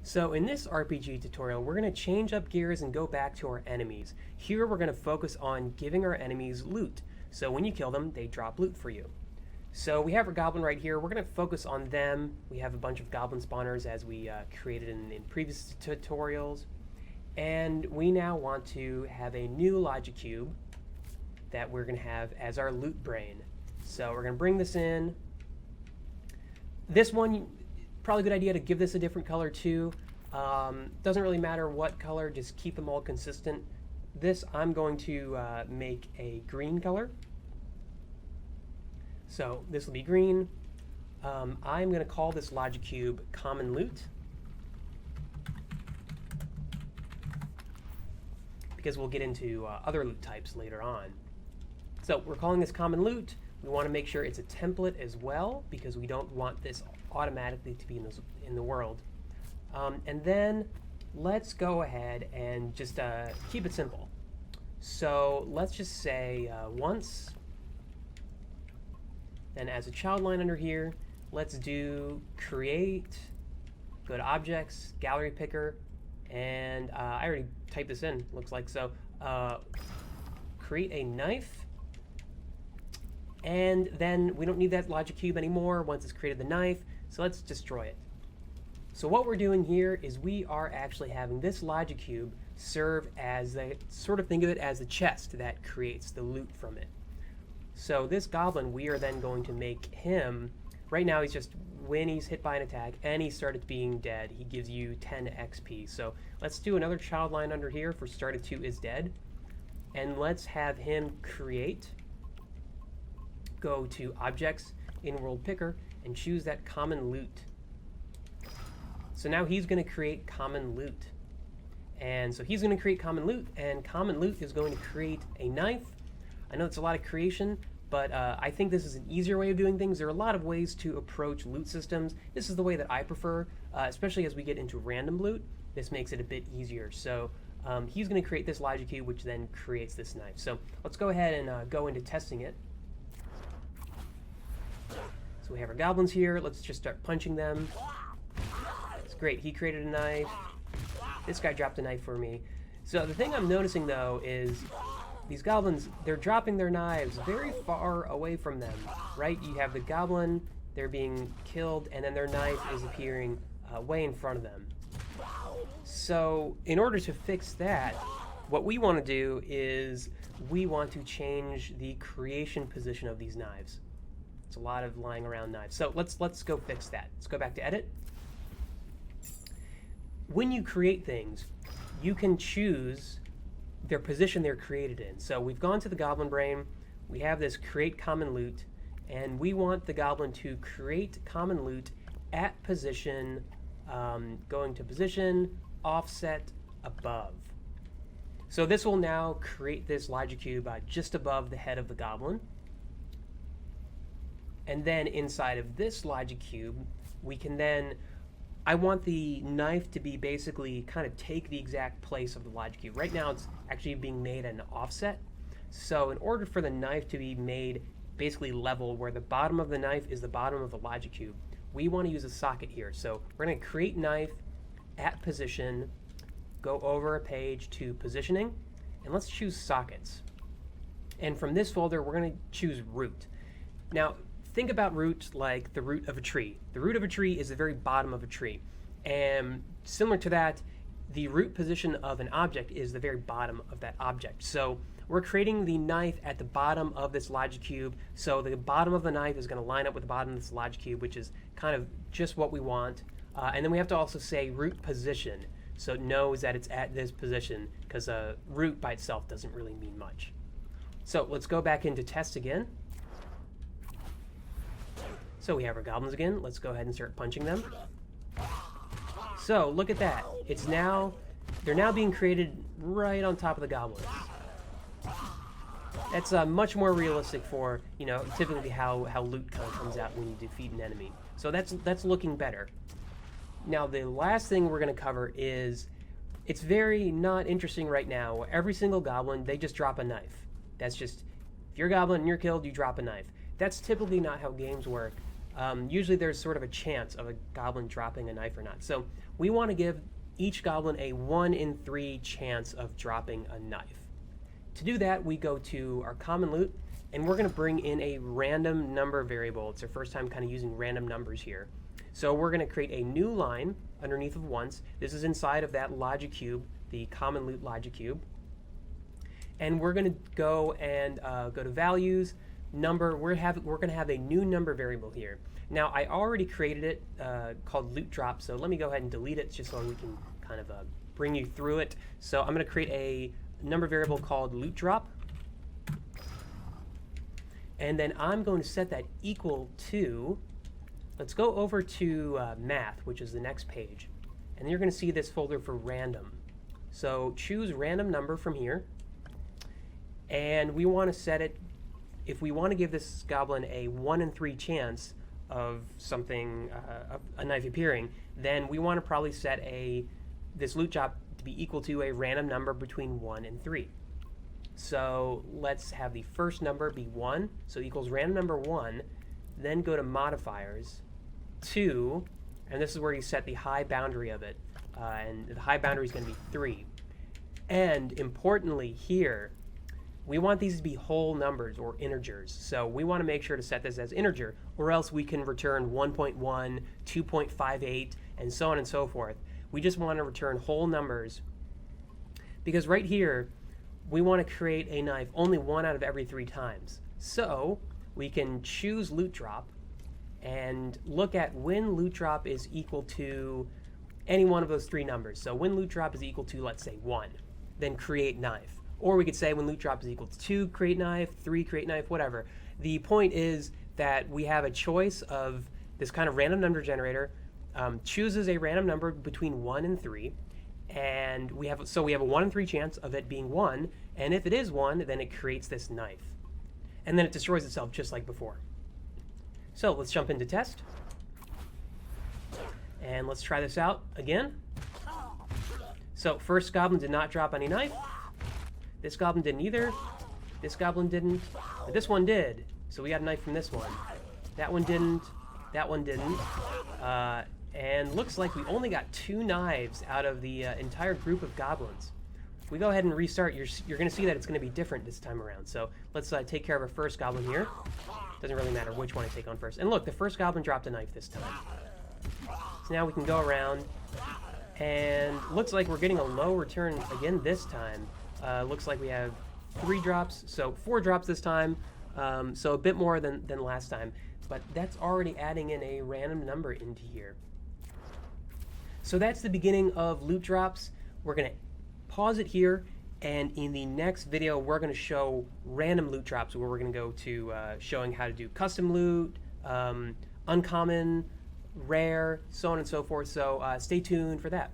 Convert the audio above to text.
So in this RPG tutorial, we're going to change up gears and go back to our enemies. Here we're going to focus on giving our enemies loot. So when you kill them, they drop loot for you. So we have our goblin right here. We're going to focus on them. We have a bunch of goblin spawners as we created in previous tutorials. And we now want to have a new logic cube that we're going to have as our loot brain. So we're going to bring this in. This one, probably a good idea to give this a different color too. Doesn't really matter what color, just keep them all consistent. This I'm going to make a green color. So this will be green. I'm going to call this logic cube common loot, because we'll get into other loot types later on. So we're calling this common loot. We want to make sure it's a template as well, because we don't want this automatically to be in the world. And then let's go ahead and just keep it simple. So let's just say once. Then as a child line under here, let's do create, go to objects, gallery picker, and I already typed this in, looks like. So create a knife. And then we don't need that logic cube anymore once it's created the knife, so let's destroy it. So what we're doing here is we are actually having this logic cube serve as sort of think of it as the chest that creates the loot from it. So this goblin, we are then going to make him, right now he's just, when he's hit by an attack and he started being dead, he gives you 10 XP. So let's do another child line under here for started to is dead. And let's have him create. Go to objects in world picker and choose that common loot. So now he's going to create common loot. And so he's going to create common loot, and common loot is going to create a knife. I know it's a lot of creation, but I think this is an easier way of doing things. There are a lot of ways to approach loot systems. This is the way that I prefer, especially as we get into random loot. This makes it a bit easier. So he's going to create this logic cube, which then creates this knife. So let's go ahead and go into testing it. So we have our goblins here. Let's just start punching them. It's great. He created a knife. This guy dropped a knife for me. So the thing I'm noticing, though, is these goblins, they're dropping their knives very far away from them, right? You have the goblin, they're being killed, and then their knife is appearing way in front of them. So in order to fix that, what we want to do is we want to change the creation position of these knives. A lot of lying around knives. So let's go fix that. Let's go back to edit. When you create things, you can choose their position they're created in. So we've gone to the goblin brain. We have this create common loot, and we want the goblin to create common loot at position, going to position, offset, above. So this will now create this logic cube just above the head of the goblin. And then inside of this logic cube, we can then, I want the knife to be basically kind of take the exact place of the logic cube. Right now it's actually being made at an offset. So in order for the knife to be made basically level, where the bottom of the knife is the bottom of the logic cube, we want to use a socket here. So we're going to create knife at position, go over a page to positioning, and let's choose sockets. And from this folder, we're going to choose root. Now, think about root like the root of a tree. The root of a tree is the very bottom of a tree. And similar to that, the root position of an object is the very bottom of that object. So we're creating the knife at the bottom of this logic cube. So the bottom of the knife is going to line up with the bottom of this logic cube, which is kind of just what we want. And then we have to also say root position, so it knows that it's at this position, because root by itself doesn't really mean much. So let's go back into test again. So we have our goblins again. Let's go ahead and start punching them. So look at that. It's now, they're now being created right on top of the goblins. That's much more realistic for, you know, typically how loot kind of comes out when you defeat an enemy. So that's looking better. Now the last thing we're going to cover is, it's very not interesting right now. Every single goblin, they just drop a knife. That's just, if you're a goblin and you're killed, you drop a knife. That's typically not how games work. Usually there's sort of a chance of a goblin dropping a knife or not. So we want to give each goblin a 1 in 3 chance of dropping a knife. To do that, we go to our common loot, and we're going to bring in a random number variable. It's our first time kind of using random numbers here. So we're going to create a new line underneath of once. This is inside of that logic cube, the common loot logic cube. And we're going to go and go to values, number. We're going to have a new number variable here. Now, I already created it called loot drop, so let me go ahead and delete it just so we can kind of bring you through it. So I'm going to create a number variable called loot drop. And then I'm going to set that equal to, let's go over to math, which is the next page. And you're going to see this folder for random. So choose random number from here. And we want to set it, if we want to give this goblin a 1 in 3 chance of something, a knife appearing, then we want to probably set this loot drop to be equal to a random number between 1 and 3. So let's have the first number be 1, so equals random number 1, then go to modifiers, 2, and this is where you set the high boundary of it, and the high boundary is going to be 3. And importantly here, we want these to be whole numbers or integers, so we want to make sure to set this as integer, or else we can return 1.1, 2.58, and so on and so forth. We just want to return whole numbers, because right here, we want to create a knife only 1 out of every 3 times. So we can choose loot drop and look at when loot drop is equal to any one of those 3 numbers. So when loot drop is equal to, let's say, 1, then create knife. Or we could say when loot drop is equal to 2, create knife, 3, create knife, whatever. The point is that we have a choice of this kind of random number generator, chooses a random number between 1 and 3, and we have a 1 in 3 chance of it being 1, and if it is 1, then it creates this knife. And then it destroys itself just like before. So let's jump into test. And let's try this out again. So first goblin did not drop any knife. This goblin didn't either. This goblin didn't. But this one did. So we got a knife from this one. That one didn't. That one didn't. And looks like we only got 2 knives out of the entire group of goblins. If we go ahead and restart, you're going to see that it's going to be different this time around. So let's take care of our first goblin here. Doesn't really matter which one I take on first. And look, the first goblin dropped a knife this time. So now we can go around, and looks like we're getting a low return again this time. Looks like we have 3 drops, so 4 drops this time, so a bit more than last time. But that's already adding in a random number into here. So that's the beginning of loot drops. We're going to pause it here, and in the next video we're going to show random loot drops, where we're going to go to showing how to do custom loot, uncommon, rare, so on and so forth. So stay tuned for that.